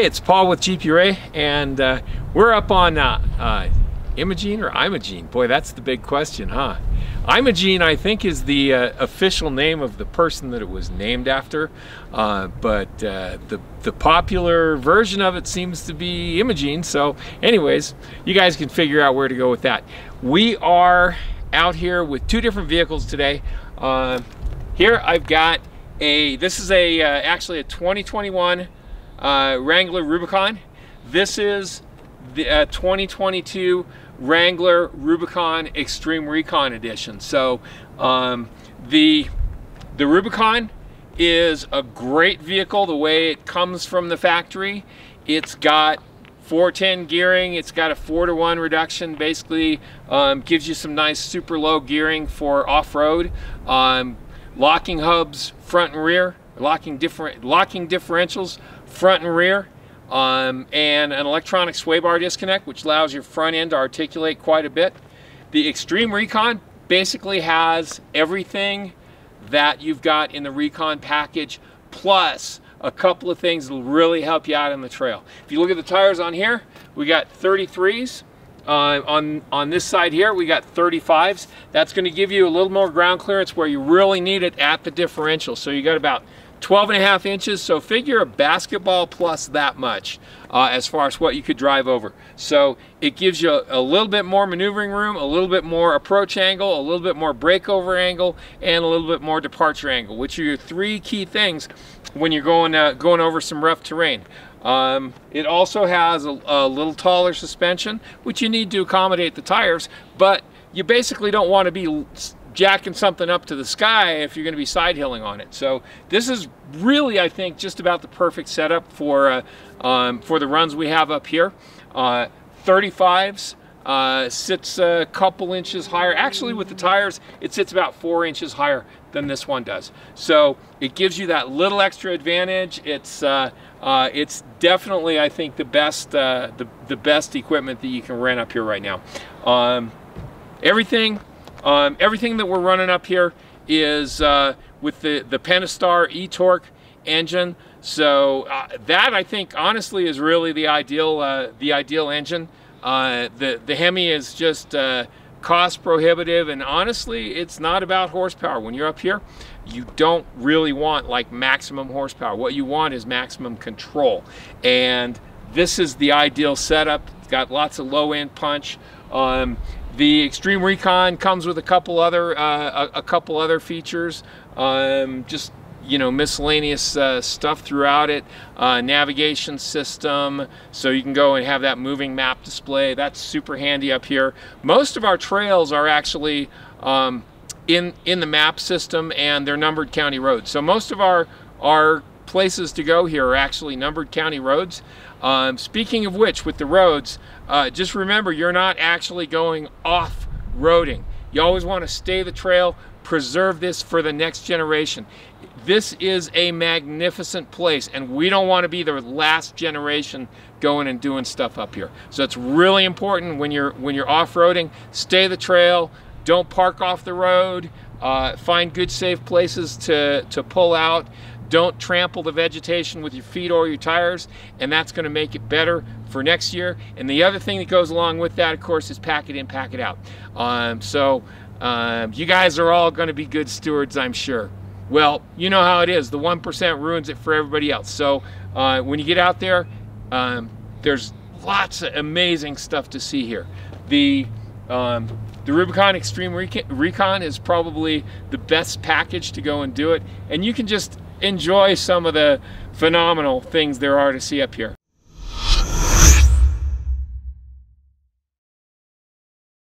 Hey, it's Paul with Jeep Ouray, and we're up on Imogene or Imogene? Boy, that's the big question, huh? Imogene, I think, is the official name of the person that it was named after, but the popular version of it seems to be Imogene. So anyways, you guys can figure out where to go with that. We are out here with two different vehicles today. Here I've got this is actually a 2021 Wrangler Rubicon. This is the 2022 Wrangler Rubicon Xtreme Recon Edition. So the Rubicon is a great vehicle the way it comes from the factory. It's got 410 gearing, it's got a 4-to-1 reduction, basically gives you some nice super low gearing for off-road. Locking hubs front and rear, locking differentials front and rear, and an electronic sway bar disconnect, which allows your front end to articulate quite a bit. The Xtreme Recon basically has everything that you've got in the Recon package, plus a couple of things that will really help you out on the trail. If you look at the tires on here, we got 33s. On this side here, we got 35s. That's going to give you a little more ground clearance where you really need it at the differential. So you got about 12.5 inches, so figure a basketball plus that much as far as what you could drive over. So it gives you a little bit more maneuvering room, a little bit more approach angle, a little bit more breakover angle, and a little bit more departure angle, which are your three key things when you're going over some rough terrain. It also has a little taller suspension, which you need to accommodate the tires, but you basically don't want to be jacking something up to the sky if you're going to be side hilling on it. So this is really, I think, just about the perfect setup for the runs we have up here. 35s sits a couple inches higher. Actually, with the tires, it sits about 4 inches higher than this one does. So it gives you that little extra advantage. It's definitely, I think, the best equipment that you can rent up here right now. Everything that we're running up here is with the Pentastar e-torque engine. So that, I think, honestly, is really the ideal engine. The Hemi is just cost prohibitive, and honestly, it's not about horsepower. When you're up here, you don't really want like maximum horsepower. What you want is maximum control, and this is the ideal setup. It's got lots of low-end punch. The Xtreme Recon comes with a couple other features, just, you know, miscellaneous stuff throughout it. Navigation system, so you can go and have that moving map display. That's super handy up here. Most of our trails are actually in the map system, and they're numbered county roads. So most of our places to go here are actually numbered county roads. Speaking of which, with the roads, just remember, you're not actually going off-roading. You always want to stay the trail, preserve this for the next generation. This is a magnificent place, and we don't want to be the last generation going and doing stuff up here. So it's really important when you're off-roading, stay the trail, don't park off the road, find good safe places to pull out. Don't trample the vegetation with your feet or your tires, and that's going to make it better for next year. And the other thing that goes along with that, of course, is pack it in, pack it out. You guys are all going to be good stewards, I'm sure. Well, you know how it is. The 1% ruins it for everybody else. So when you get out there, there's lots of amazing stuff to see here. The Rubicon Xtreme Recon is probably the best package to go and do it, and you can just enjoy some of the phenomenal things there are to see up here.